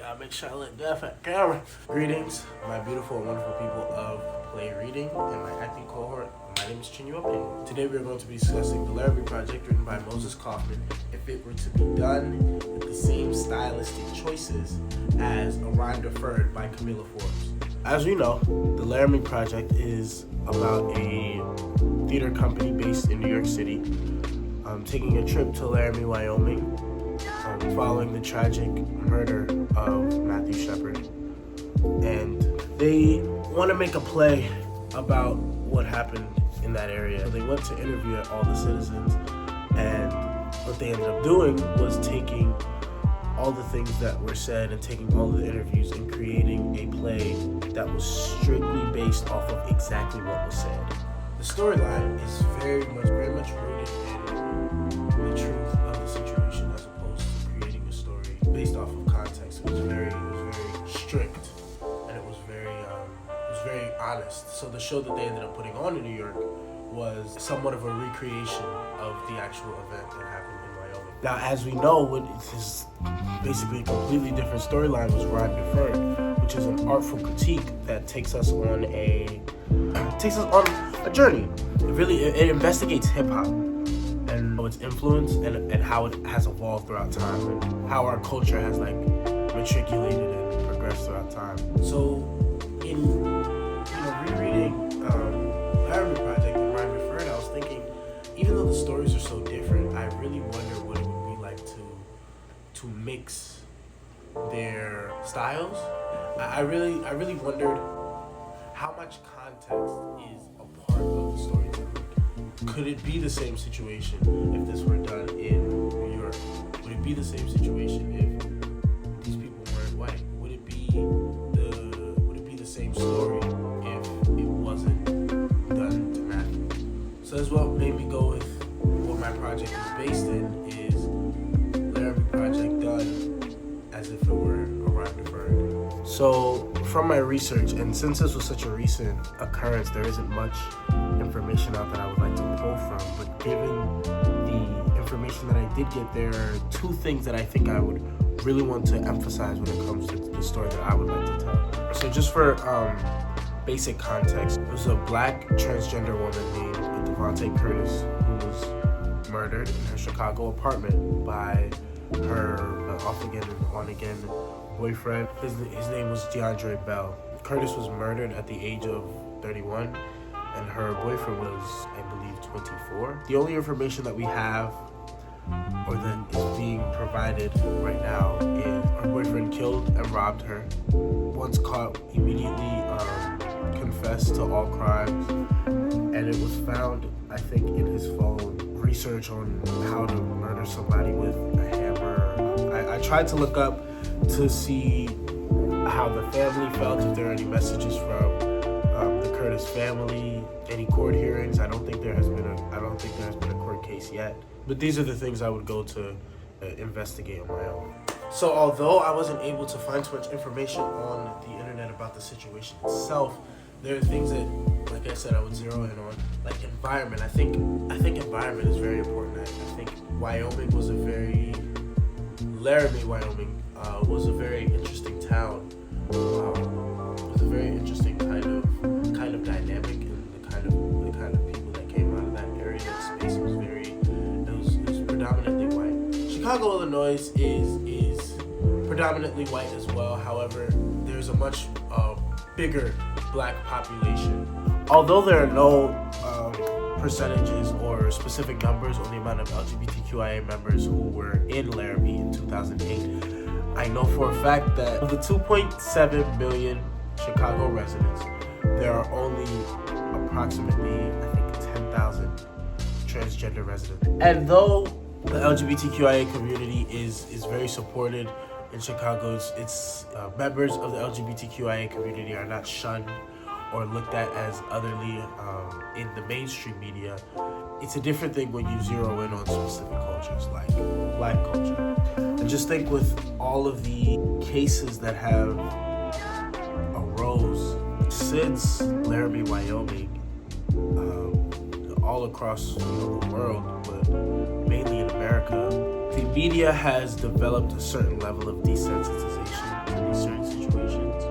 Gotta make sure I look good for the camera. Greetings, my beautiful and wonderful people of Play Reading and my acting cohort. My name is Chinua Ping. Today we are going to be discussing the Laramie Project written by Moses Kaufman. If it were to be done with the same stylistic choices as A Rhyme Deferred by Camilla Forbes. As we know, the Laramie Project is about a theater company based in New York City taking a trip to Laramie, Wyoming, following the tragic murder of Matthew Shepard. And they want to make a play about what happened in that area. They went to interview all the citizens, and what they ended up doing was taking all the things that were said and taking all the interviews and creating a play that was strictly based off of exactly what was said. The storyline is very much rooted in the truth of the situation as opposed to creating a story based off of context. It was very strict, and it was very honest. So the show that they ended up putting on in New York was somewhat of a recreation of the actual event that happened in Wyoming. Now, as we know, what is basically a completely different storyline was Rhyme Deferred, which is an artful critique that takes us on a journey. It investigates hip hop and its influence and how it has evolved throughout time and how our culture has matriculated and progressed throughout time. So in rereading Laramie Project and Rhyme Deferred, I was thinking, even though the stories are so different, I really wonder what it would be like to mix their styles. I really wondered how much context is a part of the storytelling. Could it be the same situation if this were done in New York? Would it be the same situation if these people weren't white? Would it be the same story if it wasn't done to Matthew? So that's what made me go with what my project is based in, is Laramie Project done as if it were A Rhyme Deferred. So from my research, and since this was such a recent occurrence, there isn't much information out that I would like to pull from, but given the information that I did get, there are two things that I think I would really want to emphasize when it comes to the story that I would like to tell. So just for basic context, there was a black transgender woman named Devontae Curtis who was murdered in her Chicago apartment by her off-again and on-again boyfriend. His name was DeAndre Bell. Curtis was murdered at the age of 31, and her boyfriend was, I believe, 24. The only information that we have, or that is being provided right now, is her boyfriend killed and robbed her. Once caught, immediately confessed to all crimes, and it was found, I think, in his phone, research on how to murder somebody with a hammer. I tried to look up to see how the family felt, if there are any messages from the Curtis family, any court hearings. I don't think there has been a court case yet. But these are the things I would go to investigate on my own. So although I wasn't able to find too much information on the internet about the situation itself, there are things that, like I said, I would zero in on, like environment. I think environment is very important. I think Laramie, Wyoming, was a very interesting town. With a very interesting kind of dynamic, and the kind of people that came out of that area. That space was predominantly white. Chicago, Illinois is predominantly white as well. However, there's a much bigger black population. Although there are no percentages or specific numbers on the amount of LGBTQIA members who were in Laramie in 2008, I know for a fact that of the 2.7 million Chicago residents, there are only approximately, I think, 10,000 transgender residents. And though the LGBTQIA community is very supported in Chicago, its members of the LGBTQIA community are not shunned or looked at as otherly in the mainstream media. It's a different thing when you zero in on specific cultures like black culture. And just think, with all of the cases that have arose since Laramie, Wyoming, all across the world, but mainly in America, the media has developed a certain level of desensitization in these certain situations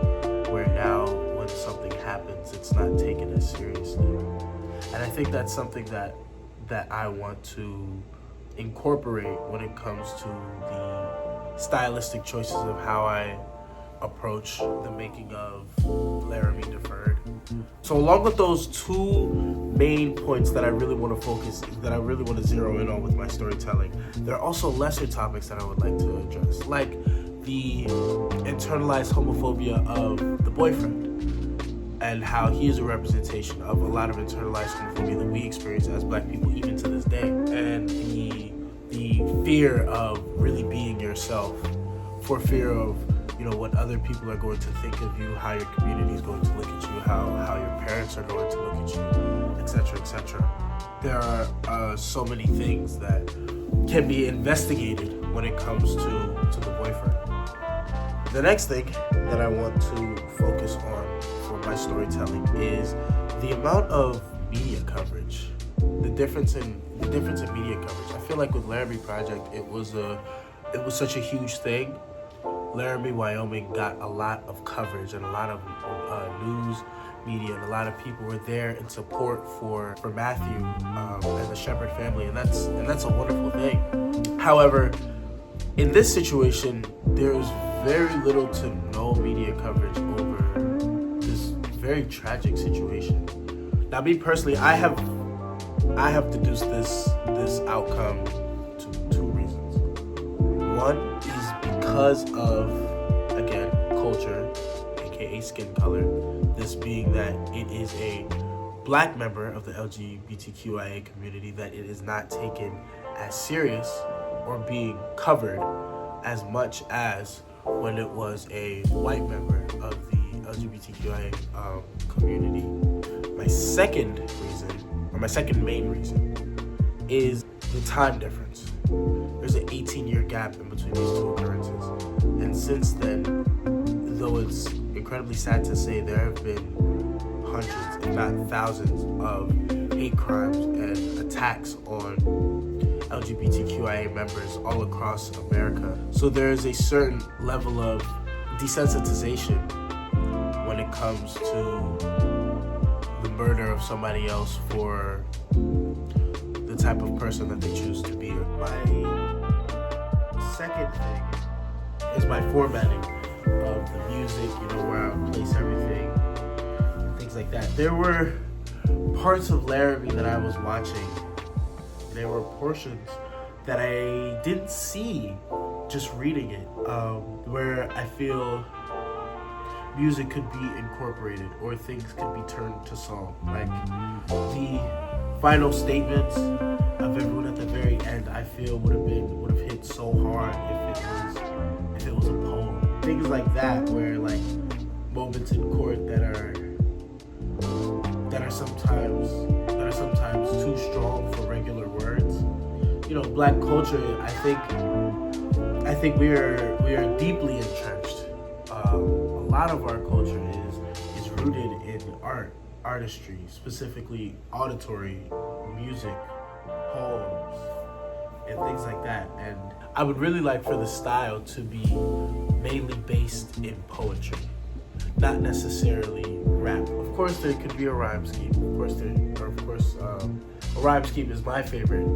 where now when something happens, it's not taken as seriously. And I think that's something that I want to incorporate when it comes to the stylistic choices of how I approach the making of Laramie Deferred. So along with those two main points that I really want to zero in on with my storytelling, there are also lesser topics that I would like to address, like the internalized homophobia of the boyfriend and how he is a representation of a lot of internalized homophobia that we experience as Black people even to this day, and the fear of really being yourself for fear of what other people are going to think of you, how your community is going to look at you, how your parents are going to look at you, etc., etc. There are so many things that can be investigated when it comes to the boyfriend. The next thing that I want to focus on for my storytelling is the amount of media coverage. The difference in media coverage. I feel like with Laramie Project, it was such a huge thing. Laramie, Wyoming got a lot of coverage and a lot of news media, and a lot of people were there in support for Matthew and the Shepherd family, and that's a wonderful thing. However, in this situation, there's very little to no media coverage over this very tragic situation. Now, me personally, I have deduced this outcome to two reasons. One is because of, again, culture, aka skin color, this being that it is a Black member of the LGBTQIA community, that it is not taken as serious or being covered as much as when it was a white member of the LGBTQIA community. My second main reason is the time difference. There's an 18-year gap in between these two occurrences. And since then, though it's incredibly sad to say, there have been hundreds, if not thousands, of hate crimes and attacks on LGBTQIA members all across America. So there's a certain level of desensitization when it comes to the murder of somebody else for the type of person that they choose to be. My second thing is my formatting of the music, where I would place everything, things like that. There were parts of Laramie that I was watching. There were portions that I didn't see just reading it, where I feel music could be incorporated or things could be turned to song. Like the final statements of everyone at the very end, I feel would have hit so hard if it was a poem. Things like that, where like moments in court that are sometimes too strong for regular words. Black culture, I think we are deeply entrenched. A lot of our culture is rooted in artistry, specifically auditory music, poems, and things like that. And I would really like for the style to be mainly based in poetry, not necessarily rap. Of course, there could be a rhyme scheme. A rhyme scheme is my favorite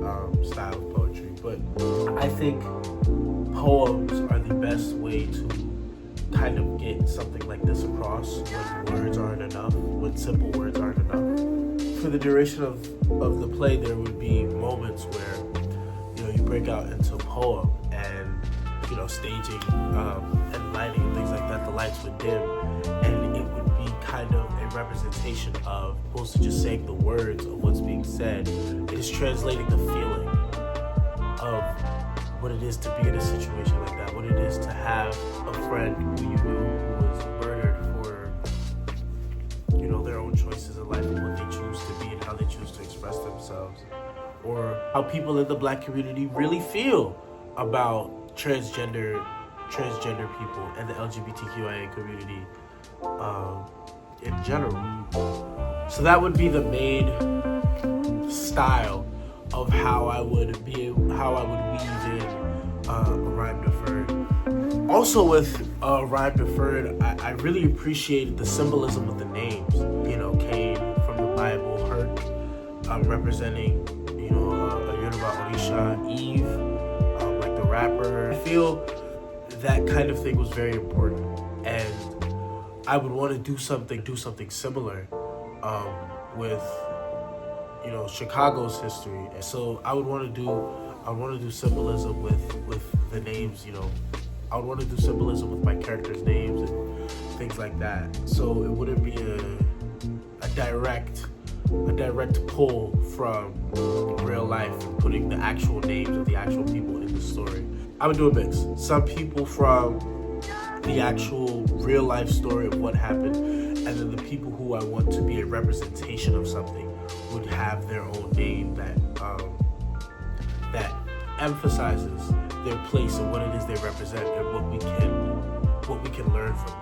style of poetry. But I think poems are the best way to kind of get something like this across when words aren't enough, when simple words aren't enough. For the duration of the play, there would be moments where you break out into a poem, and staging and lighting and things like that, the lights would dim, and it would be kind of a representation of, opposed to just saying the words of what's being said, it is translating the feeling of what it is to be in a situation like that, what it is to have a friend who you knew who was murdered for their own choices in life and what they choose to be and how they choose to express themselves, or how people in the Black community really feel about transgender people and the LGBTQIA community in general. So that would be the main style of how I would weave in a rhyme deferred. Also with Rhyme Preferred, I really appreciated the symbolism of the names. You know, Cain from the Bible, Herc representing, you know, a Yoruba Orisha, Eve, like the rapper. I feel that kind of thing was very important, and I would want to do something similar with, you know, Chicago's history. And so I would want to do symbolism with the names, you know. I would want to do symbolism with my characters' names and things like that. So it wouldn't be a direct pull from real life and putting the actual names of the actual people in the story. I would do a mix. Some people from the actual real life story of what happened, and then the people who I want to be a representation of something would have their own name that emphasizes their place and what it is they represent and what we can learn from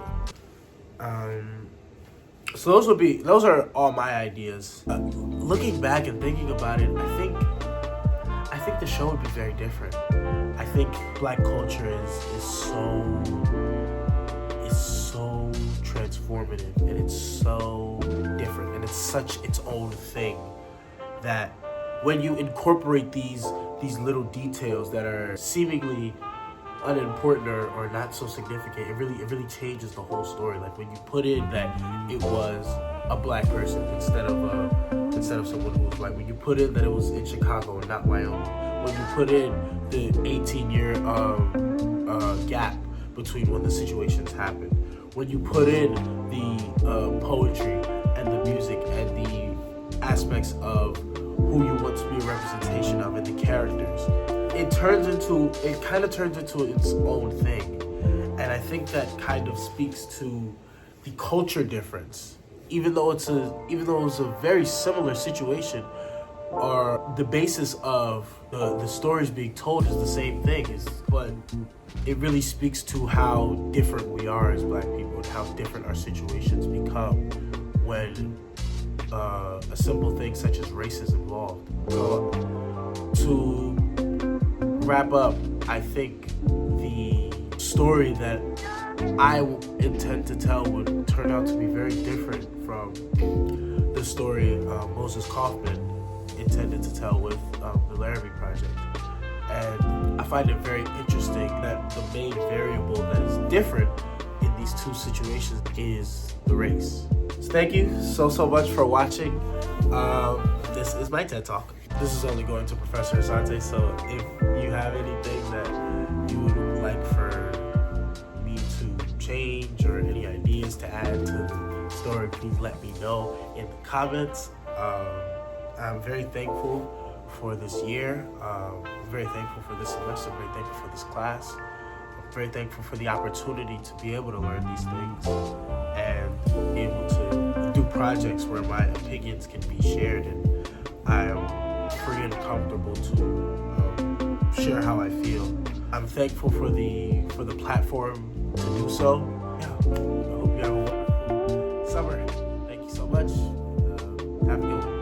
them. So those are all my ideas. Looking back and thinking about it, I think the show would be very different. I think Black culture is so transformative, and it's so different, and it's such its own thing that when you incorporate these little details that are seemingly unimportant or not so significant, it really changes the whole story. Like when you put in that it was a Black person instead of someone who was white. When you put in that it was in Chicago and not Wyoming. When you put in the 18-year gap between when the situations happened. When you put in the poetry and the music and the aspects of who you want to be a representation of and the characters, it kind of turns into its own thing. And I think that kind of speaks to the culture difference. Even though it's a very similar situation, or the basis of the stories being told is the same thing, but it really speaks to how different we are as Black people and how different our situations become when a simple thing such as race is involved. To wrap up, I think the story that I intend to tell would turn out to be very different from the story Moses Kaufman intended to tell with the Laramie Project. And I find it very interesting that the main variable that is different in these two situations is the race. So thank you so much for watching. This is my TED Talk. This is only going to Professor Asante, so if you have anything that you would like for me to change or any ideas to add to the story, please let me know in the comments. I'm very thankful for this year. I'm very thankful for this semester. I'm very thankful for this class. I'm very thankful for the opportunity to be able to learn these things and be able to do projects where my opinions can be shared, and I am free and comfortable to share how I feel. I'm thankful for the platform to do so. Yeah, I hope you have a wonderful summer. Thank you so much. Have a good one.